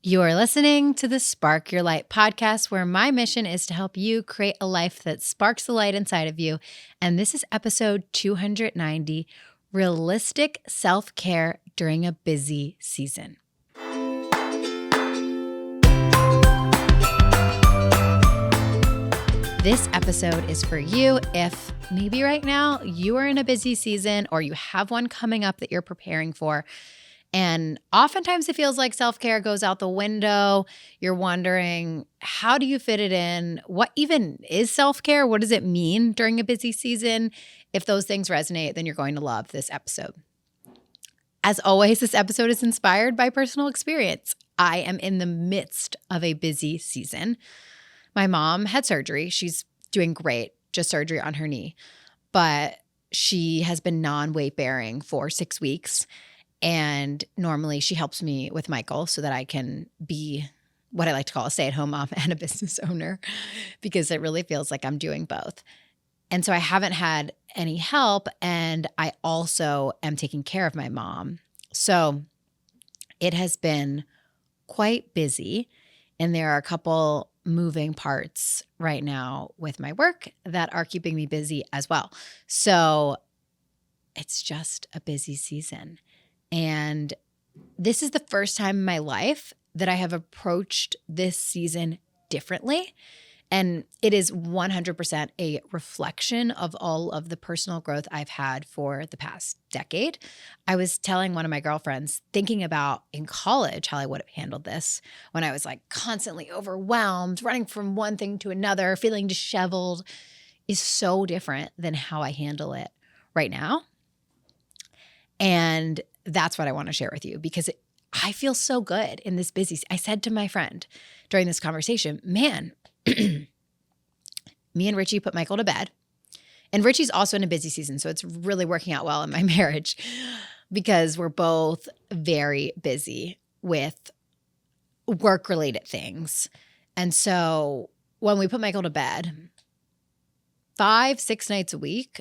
You are listening to the Spark Your Light podcast, where my mission is to help you create a life that sparks the light inside of you. And this is episode 290, Realistic Self-Care During a Busy Season. This episode is for you if maybe right now you are in a busy season or you have one coming up that you're preparing for. And oftentimes it feels like self-care goes out the window. You're wondering, how do you fit it in? What even is self-care? What does it mean during a busy season? If those things resonate, then you're going to love this episode. As always, this episode is inspired by personal experience. I am in the midst of a busy season. My mom had surgery. She's doing great, just surgery on her knee. But she has been non-weight bearing for 6 weeks. And normally she helps me with Michael so that I can be what I like to call a stay-at-home mom and a business owner, because it really feels like I'm doing both. And so I haven't had any help, and I also am taking care of my mom. So it has been quite busy, and there are a couple moving parts right now with my work that are keeping me busy as well. So it's just a busy season. And this is the first time in my life that I have approached this season differently. And it is 100% a reflection of all of the personal growth I've had for the past decade. I was telling one of my girlfriends, thinking about in college how I would have handled this when I was like constantly overwhelmed, running from one thing to another, feeling disheveled, is so different than how I handle it right now. And that's what I want to share with you, because I feel so good in this busy. I said to my friend during this conversation, man, me and Richie put Michael to bed. And Richie's also in a busy season, so it's really working out well in my marriage because we're both very busy with work-related things. And so when we put Michael to bed, 5-6 nights a week,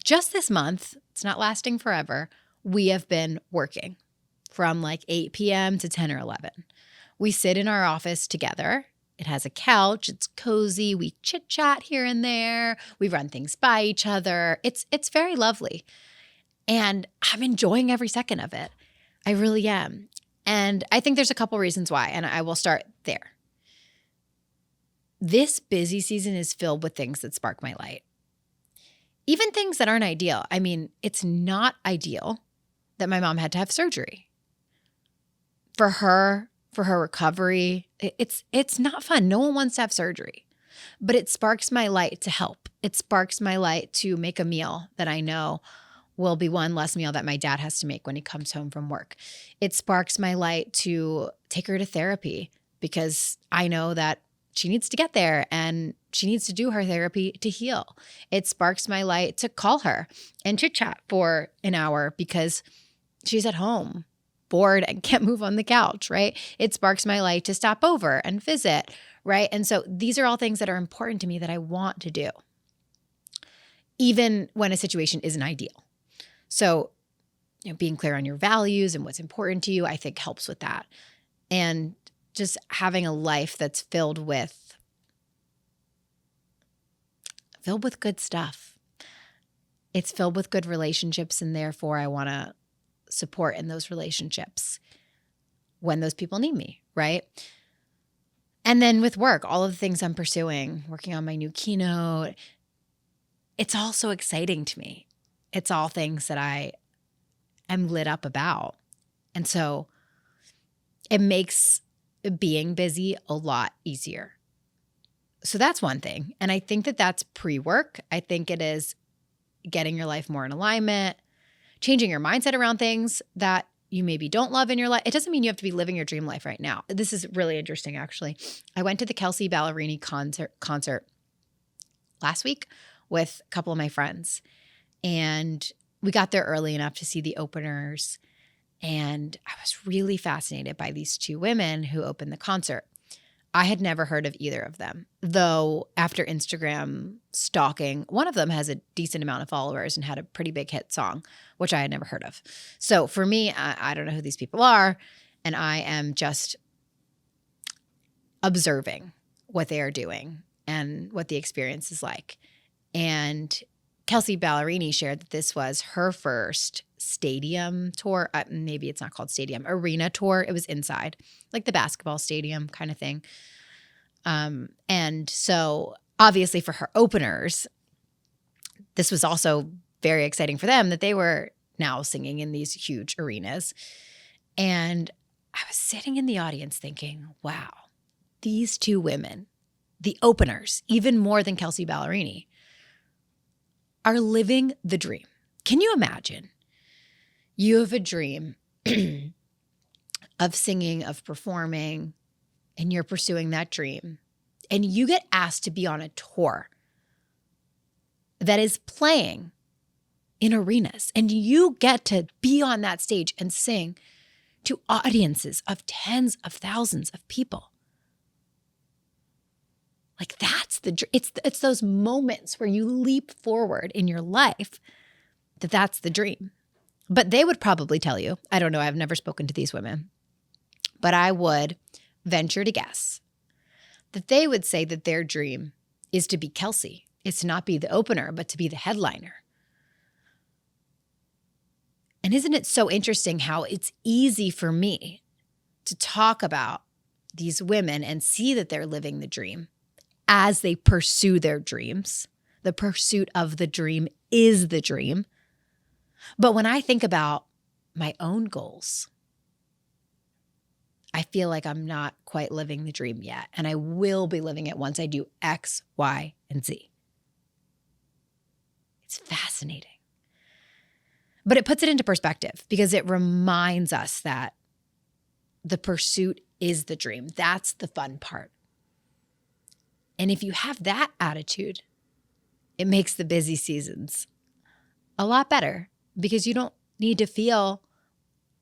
just this month, it's not lasting forever, we have been working from like 8 p.m. to 10 or 11. We sit in our office together. It has a couch. It's cozy. We chit-chat here and there. We run things by each other. It's very lovely. And I'm enjoying every second of it. I really am. And I think there's a couple reasons why, and I will start there. This busy season is filled with things that spark my light. Even things that aren't ideal. I mean, it's not ideal that my mom had to have surgery. For her recovery, it's not fun. No one wants to have surgery. But it sparks my light to help. It sparks my light to make a meal that I know will be one less meal that my dad has to make when he comes home from work. It sparks my light to take her to therapy because I know that she needs to get there and she needs to do her therapy to heal. It sparks my light to call her and chit chat for an hour because she's at home, bored and can't move on the couch, right? It sparks my light to stop over and visit, right? And so these are all things that are important to me that I want to do, even when a situation isn't ideal. So, being clear on your values and what's important to you, I think helps with that. And just having a life that's filled with good stuff. It's filled with good relationships, and therefore I want to support in those relationships when those people need me, right? And then with work, all of the things I'm pursuing, working on my new keynote, it's all so exciting to me. It's all things that I am lit up about. And so it makes being busy a lot easier. So that's one thing. And I think that that's pre-work. I think it is getting your life more in alignment, changing your mindset around things that you maybe don't love in your life. It doesn't mean you have to be living your dream life right now. This is really interesting, actually. I went to the Kelsey Ballerini concert last week with a couple of my friends. And we got there early enough to see the openers. And I was really fascinated by these two women who opened the concert. I had never heard of either of them, though after Instagram stalking, one of them has a decent amount of followers and had a pretty big hit song, which I had never heard of. So for me, I don't know who these people are, and I am just observing what they are doing and what the experience is like. And Kelsey Ballerini shared that this was her first stadium tour. Maybe it's not called stadium, arena tour. It was inside, like the basketball stadium kind of thing. And so obviously for her openers, this was also very exciting for them that they were now singing in these huge arenas. And I was sitting in the audience thinking, wow, these two women, the openers, even more than Kelsey Ballerini, are living the dream. Can you imagine? You have a dream of singing, of performing, and you're pursuing that dream. And you get asked to be on a tour that is playing in arenas. And you get to be on that stage and sing to audiences of tens of thousands of people. Like that's it's those moments where you leap forward in your life that's the dream. But they would probably tell you, I don't know, I've never spoken to these women, but I would venture to guess that they would say that their dream is to be Kelsey. It's to not be the opener, but to be the headliner. And isn't it so interesting how it's easy for me to talk about these women and see that they're living the dream as they pursue their dreams. The pursuit of the dream is the dream. But when I think about my own goals, I feel like I'm not quite living the dream yet. And I will be living it once I do X, Y, and Z. It's fascinating. But it puts it into perspective because it reminds us that the pursuit is the dream. That's the fun part. And if you have that attitude, it makes the busy seasons a lot better because you don't need to feel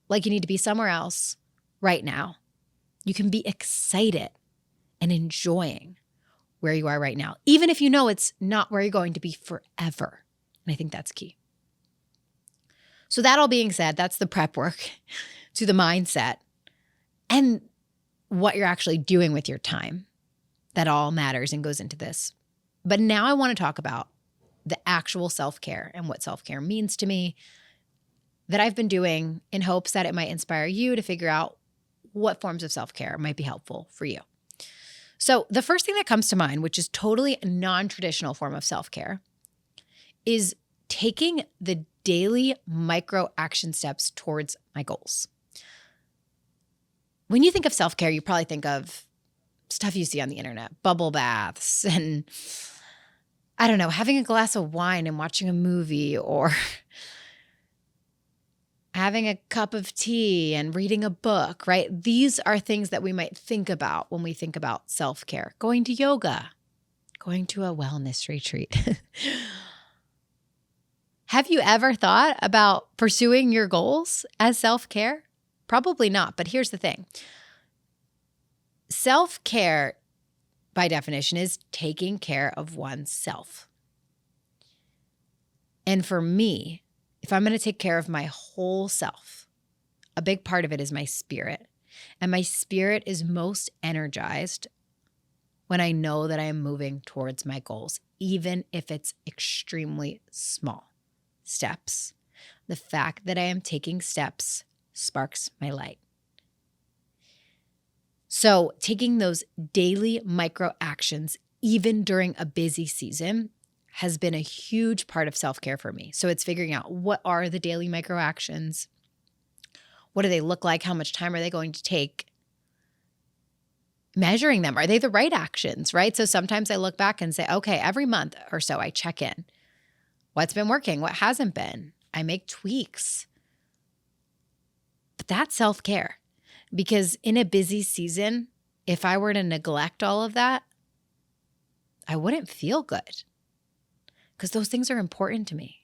like you need to be somewhere else right now. You can be excited and enjoying where you are right now, even if you know it's not where you're going to be forever. And I think that's key. So that all being said, that's the prep work to the mindset and what you're actually doing with your time. That all matters and goes into this. But now I want to talk about the actual self-care and what self-care means to me that I've been doing in hopes that it might inspire you to figure out what forms of self-care might be helpful for you. So the first thing that comes to mind, which is totally a non-traditional form of self-care, is taking the daily micro action steps towards my goals. When you think of self-care, you probably think of stuff you see on the internet, bubble baths and, I don't know, having a glass of wine and watching a movie, or having a cup of tea and reading a book, right? These are things that we might think about when we think about self-care. Going to yoga, going to a wellness retreat. Have you ever thought about pursuing your goals as self-care? Probably not, but here's the thing. Self-care, by definition, is taking care of oneself. And for me, if I'm going to take care of my whole self, a big part of it is my spirit. And my spirit is most energized when I know that I am moving towards my goals, even if it's extremely small steps. The fact that I am taking steps sparks my light. So taking those daily micro actions, even during a busy season, has been a huge part of self-care for me. So it's figuring out, what are the daily micro actions? What do they look like? How much time are they going to take? Measuring them. Are they the right actions, right? So sometimes I look back and say, okay, every month or so I check in. What's been working? What hasn't been? I make tweaks. But that's self-care. Because in a busy season, if I were to neglect all of that, I wouldn't feel good. Because those things are important to me.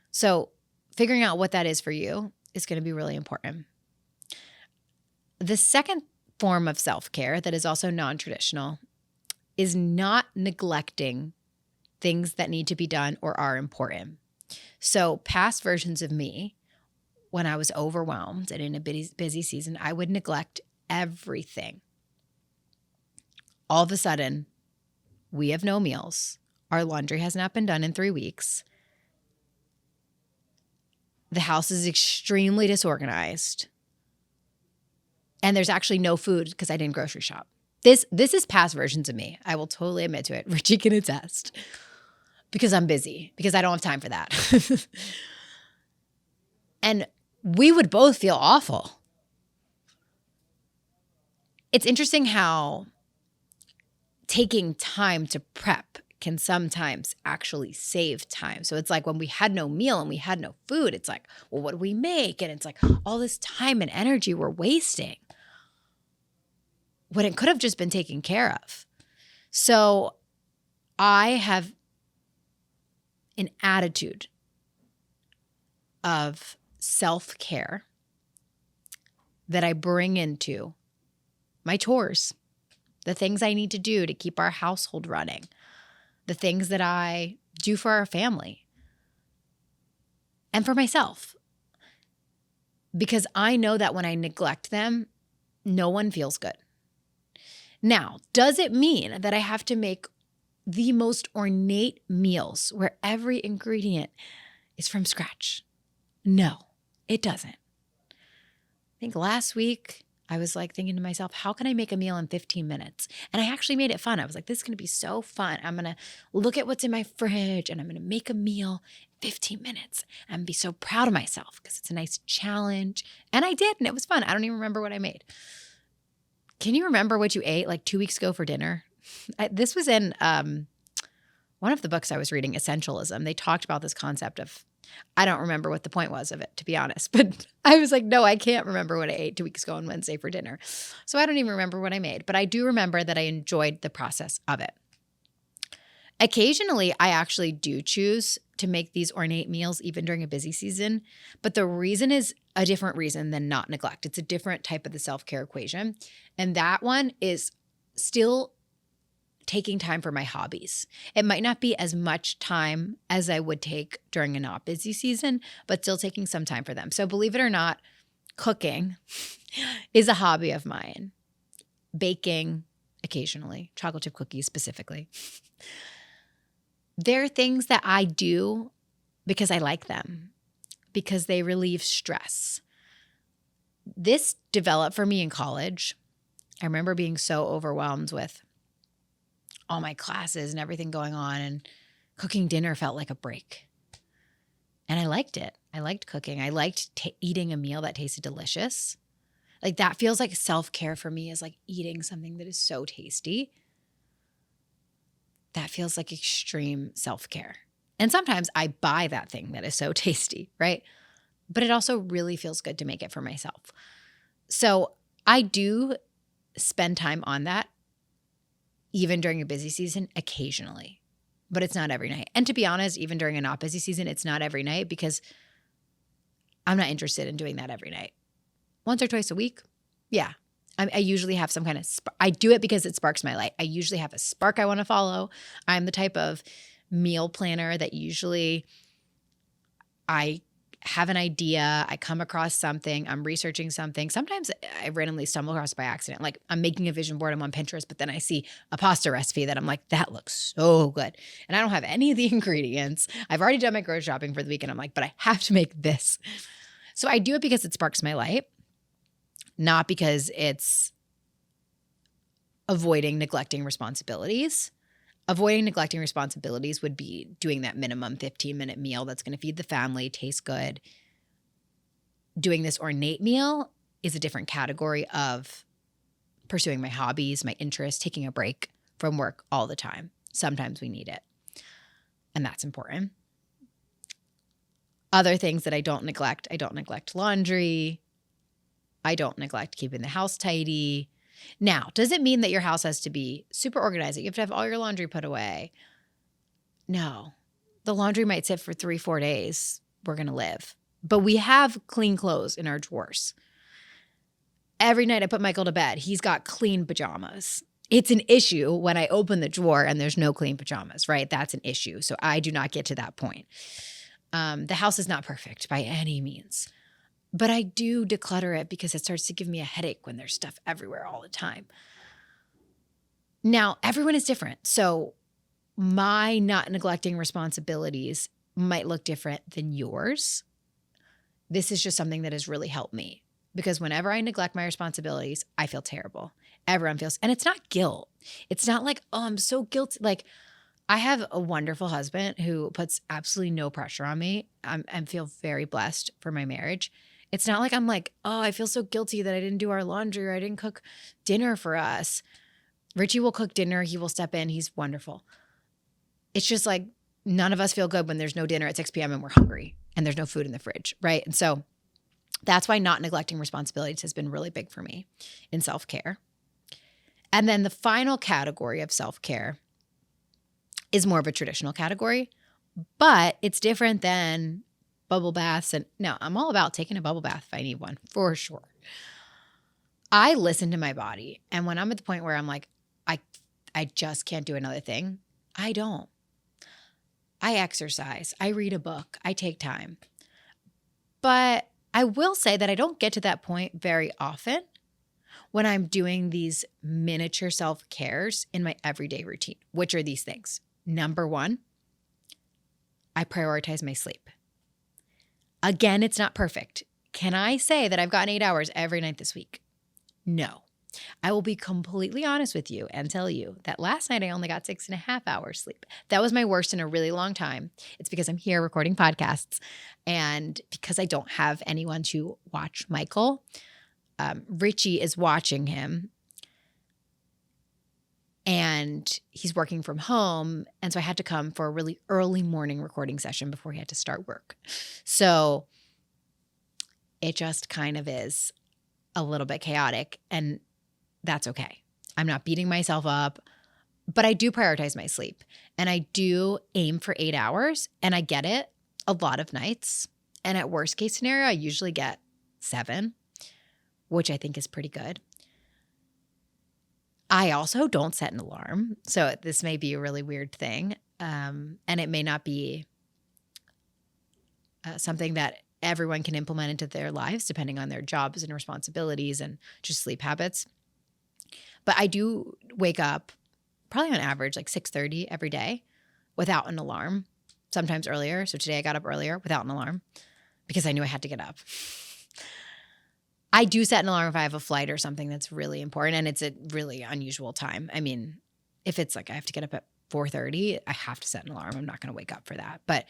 So figuring out what that is for you is going to be really important. The second form of self-care that is also non-traditional is not neglecting things that need to be done or are important. So past versions of me, when I was overwhelmed and in a busy season, I would neglect everything. all of a sudden, we have no meals. Our laundry has not been done in 3 weeks. The house is extremely disorganized. And there's actually no food because I didn't grocery shop. This is past versions of me. I will totally admit to it. Richie can attest. Because I'm busy. Because I don't have time for that. And we would both feel awful. It's interesting how taking time to prep can sometimes actually save time. So it's like when we had no meal and we had no food, it's like, well, what do we make? And it's like all this time and energy we're wasting when it could have just been taken care of. So I have an attitude of self-care that I bring into my chores, the things I need to do to keep our household running, the things that I do for our family and for myself. Because I know that when I neglect them, no one feels good. Now, does it mean that I have to make the most ornate meals where every ingredient is from scratch? No, it doesn't. I think last week I was like thinking to myself, how can I make a meal in 15 minutes? And I actually made it fun. I was like, this is going to be so fun. I'm going to look at what's in my fridge and I'm going to make a meal in 15 minutes and be so proud of myself because it's a nice challenge. And I did, and it was fun. I don't even remember what I made. Can you remember what you ate like 2 weeks ago for dinner? This was in one of the books I was reading, Essentialism. They talked about this concept of, I don't remember what the point was of it, to be honest. But I was like, no, I can't remember what I ate 2 weeks ago on Wednesday for dinner. So I don't even remember what I made. But I do remember that I enjoyed the process of it. Occasionally, I actually do choose to make these ornate meals even during a busy season. But the reason is a different reason than not neglect. It's a different type of the self-care equation. And that one is still taking time for my hobbies. It might not be as much time as I would take during a not busy season, but still taking some time for them. So believe it or not, cooking is a hobby of mine. Baking occasionally, chocolate chip cookies specifically. There are things that I do because I like them, because they relieve stress. This developed for me in college. I remember being so overwhelmed with all my classes and everything going on, and cooking dinner felt like a break. And I liked it. I liked cooking. I liked eating a meal that tasted delicious. Like that feels like self-care for me, is like eating something that is so tasty. That feels like extreme self-care. And sometimes I buy that thing that is so tasty, right? But it also really feels good to make it for myself. So I do spend time on that, even during a busy season, occasionally. But it's not every night. And to be honest, even during a not busy season, it's not every night because I'm not interested in doing that every night. Once or twice a week, yeah. I usually have some kind of I do it because it sparks my light. I usually have a spark I want to follow. I'm the type of meal planner that usually I have an idea, I come across something, I'm researching something. Sometimes I randomly stumble across it by accident. Like I'm making a vision board, I'm on Pinterest, but then I see a pasta recipe that I'm like, that looks so good. And I don't have any of the ingredients. I've already done my grocery shopping for the week and I'm like, but I have to make this. So I do it because it sparks my light, not because it's avoiding neglecting responsibilities. Avoiding neglecting responsibilities would be doing that minimum 15-minute meal that's going to feed the family, taste good. Doing this ornate meal is a different category of pursuing my hobbies, my interests, taking a break from work all the time. Sometimes we need it, and that's important. Other things that I don't neglect laundry. I don't neglect keeping the house tidy. Now, does it mean that your house has to be super organized? You have to have all your laundry put away? No. The laundry might sit for 3-4 days. We're going to live. But we have clean clothes in our drawers. Every night I put Michael to bed, he's got clean pajamas. It's an issue when I open the drawer and there's no clean pajamas, right? That's an issue. So I do not get to that point. The house is not perfect by any means. But I do declutter it because it starts to give me a headache when there's stuff everywhere all the time. Now, everyone is different. So my not neglecting responsibilities might look different than yours. This is just something that has really helped me because whenever I neglect my responsibilities, I feel terrible. Everyone feels, and it's not guilt. It's not like, oh, I'm so guilty. Like, I have a wonderful husband who puts absolutely no pressure on me. I feel very blessed for my marriage. It's not like I'm like, oh, I feel so guilty that I didn't do our laundry or I didn't cook dinner for us. Richie will cook dinner. He will step in. He's wonderful. It's just like none of us feel good when there's no dinner at 6 p.m. and we're hungry and there's no food in the fridge, right? And so that's why not neglecting responsibilities has been really big for me in self-care. And then the final category of self-care is more of a traditional category, but it's different than bubble baths. And no, I'm all about taking a bubble bath if I need one, for sure. I listen to my body. And when I'm at the point where I'm like, I just can't do another thing, I don't. I exercise. I read a book. I take time. But I will say that I don't get to that point very often when I'm doing these miniature self-cares in my everyday routine, which are these things. Number one, I prioritize my sleep. Again, it's not perfect. Can I say that I've gotten 8 hours every night this week? No. I will be completely honest with you and tell you that last night I only got 6.5 hours sleep. That was my worst in a really long time. It's because I'm here recording podcasts and because I don't have anyone to watch Michael. Richie is watching him and he's working from home. And so I had to come for a really early morning recording session before he had to start work. So it just kind of is a little bit chaotic, and that's okay. I'm not beating myself up, but I do prioritize my sleep and I do aim for 8 hours, and I get it a lot of nights. And at worst case scenario, I usually get 7, which I think is pretty good. I also don't set an alarm. So this may be a really weird thing. And it may not be something that everyone can implement into their lives depending on their jobs and responsibilities and just sleep habits. But I do wake up probably on average like 6:30 every day without an alarm, sometimes earlier. So today I got up earlier without an alarm because I knew I had to get up. I do set an alarm if I have a flight or something that's really important and it's a really unusual time. I mean, if it's like I have to get up at 4:30, I have to set an alarm. I'm not going to wake up for that. But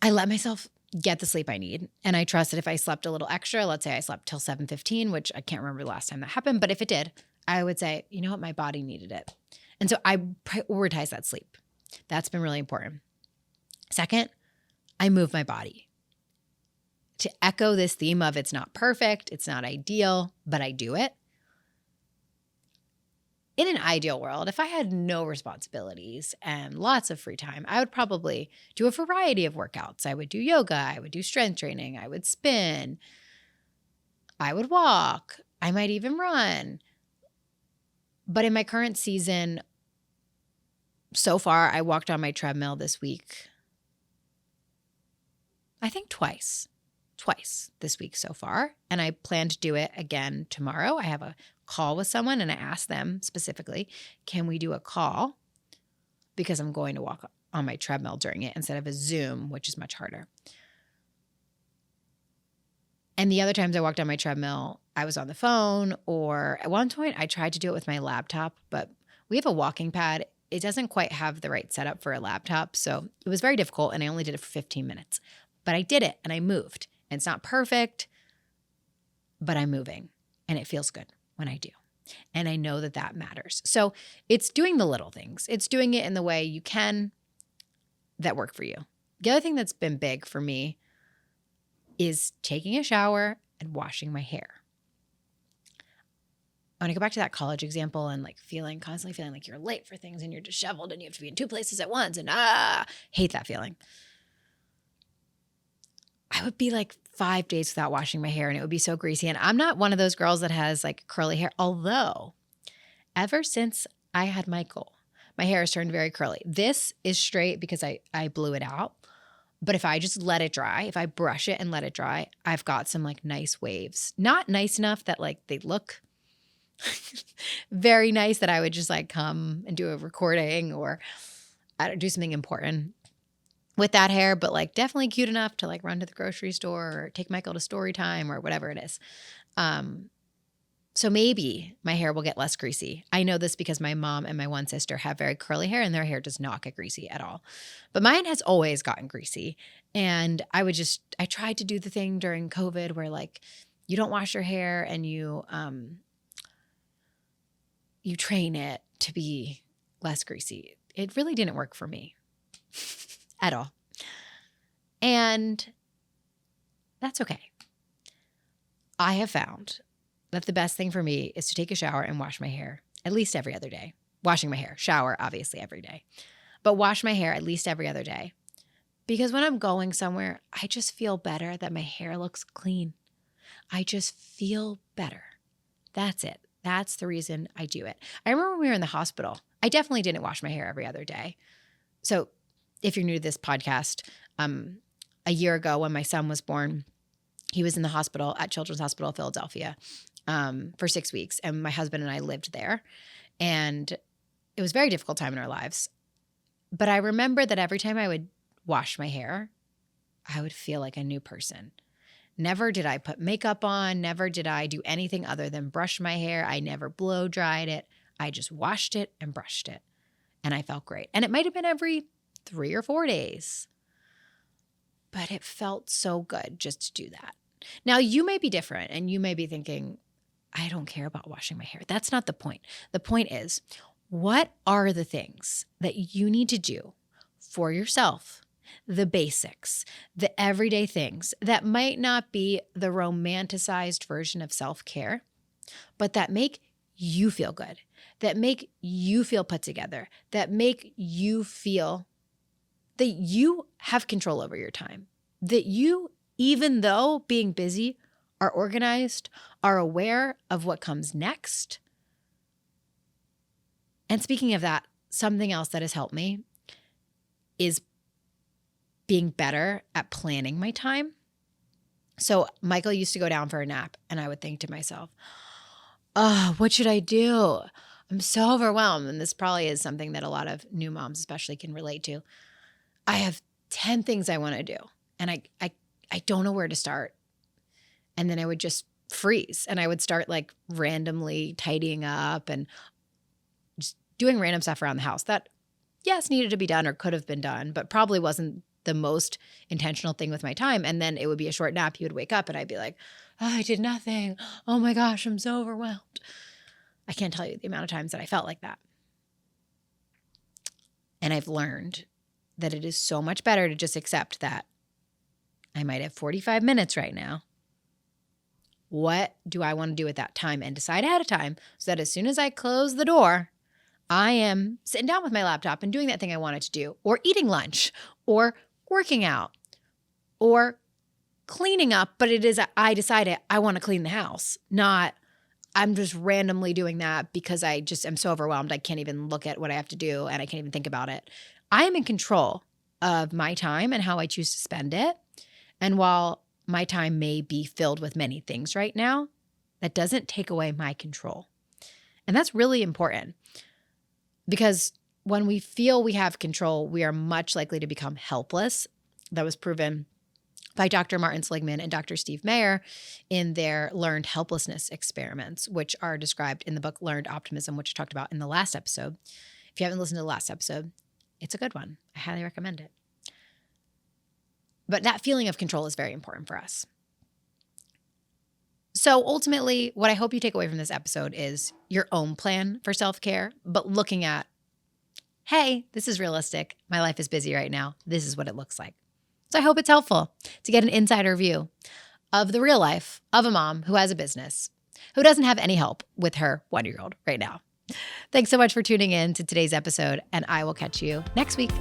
I let myself get the sleep I need. And I trust that if I slept a little extra, let's say I slept till 7:15, which I can't remember the last time that happened, but if it did, I would say, you know what, my body needed it. And so I prioritize that sleep. That's been really important. Second, I move my body. To echo this theme of it's not perfect, it's not ideal, but I do it. In an ideal world, if I had no responsibilities and lots of free time, I would probably do a variety of workouts. I would do yoga, I would do strength training, I would spin, I would walk, I might even run. But in my current season, so far, I walked on my treadmill this week, I think twice this week so far. And I plan to do it again tomorrow. I have a call with someone and I asked them specifically, can we do a call? Because I'm going to walk on my treadmill during it instead of a Zoom, which is much harder. And the other times I walked on my treadmill, I was on the phone, or at one point I tried to do it with my laptop, but we have a walking pad. It doesn't quite have the right setup for a laptop. So it was very difficult and I only did it for 15 minutes. But I did it and I moved. And it's not perfect, but I'm moving and it feels good when I do. And I know that that matters. So it's doing the little things. It's doing it in the way you can that work for you. The other thing that's been big for me is taking a shower and washing my hair. I want to go back to that college example and like constantly feeling like you're late for things and you're disheveled and you have to be in 2 places at once and hate that feeling. I would be like 5 days without washing my hair and it would be so greasy. And I'm not one of those girls that has like curly hair, although ever since I had Michael, my hair has turned very curly. This is straight because I blew it out. But if I just let it dry, if I brush it and let it dry, I've got some like nice waves. Not nice enough that like they look very nice that I would just like come and do a recording or I don't do something important with that hair, but like definitely cute enough to like run to the grocery store or take Michael to story time or whatever it is. So maybe my hair will get less greasy. I know this because my mom and my one sister have very curly hair and their hair does not get greasy at all. But mine has always gotten greasy. And I tried to do the thing during COVID where like you don't wash your hair and you train it to be less greasy. It really didn't work for me at all. And that's okay. I have found that the best thing for me is to take a shower and wash my hair at least every other day. Washing my hair, shower obviously every day, but wash my hair at least every other day. Because when I'm going somewhere, I just feel better that my hair looks clean. I just feel better. That's it. That's the reason I do it. I remember when we were in the hospital, I definitely didn't wash my hair every other day. So if you're new to this podcast, a year ago when my son was born, he was in the hospital at Children's Hospital of Philadelphia for 6 weeks. And my husband and I lived there. And it was a very difficult time in our lives. But I remember that every time I would wash my hair, I would feel like a new person. Never did I put makeup on. Never did I do anything other than brush my hair. I never blow dried it. I just washed it and brushed it. And I felt great. And it might have been every 3 or 4 days. But it felt so good just to do that. Now, you may be different and you may be thinking, I don't care about washing my hair. That's not the point. The point is, what are the things that you need to do for yourself? The basics, the everyday things that might not be the romanticized version of self-care, but that make you feel good, that make you feel put together, that make you feel that you have control over your time, that you, even though being busy, are organized, are aware of what comes next. And speaking of that, something else that has helped me is being better at planning my time. So Michael used to go down for a nap and I would think to myself, oh, what should I do? I'm so overwhelmed. And this probably is something that a lot of new moms especially can relate to. I have 10 things I want to do and I don't know where to start. And then I would just freeze and I would start like randomly tidying up and just doing random stuff around the house that, yes, needed to be done or could have been done, but probably wasn't the most intentional thing with my time. And then it would be a short nap. He would wake up and I'd be like, oh, I did nothing. Oh my gosh, I'm so overwhelmed. I can't tell you the amount of times that I felt like that. And I've learned that it is so much better to just accept that I might have 45 minutes right now. What do I want to do at that time? And decide ahead of time so that as soon as I close the door, I am sitting down with my laptop and doing that thing I wanted to do, or eating lunch, or working out, or cleaning up. But it is, I decided I want to clean the house, not I'm just randomly doing that because I just am so overwhelmed. I can't even look at what I have to do and I can't even think about it. I am in control of my time and how I choose to spend it. And while my time may be filled with many things right now, that doesn't take away my control. And that's really important because when we feel we have control, we are much likely to become helpless. That was proven by Dr. Martin Seligman and Dr. Steve Mayer in their learned helplessness experiments, which are described in the book Learned Optimism, which I talked about in the last episode. If you haven't listened to the last episode, it's a good one. I highly recommend it. But that feeling of control is very important for us. So ultimately, what I hope you take away from this episode is your own plan for self-care, but looking at, hey, this is realistic. My life is busy right now. This is what it looks like. So I hope it's helpful to get an insider view of the real life of a mom who has a business, who doesn't have any help with her 1-year-old right now. Thanks so much for tuning in to today's episode, and I will catch you next week.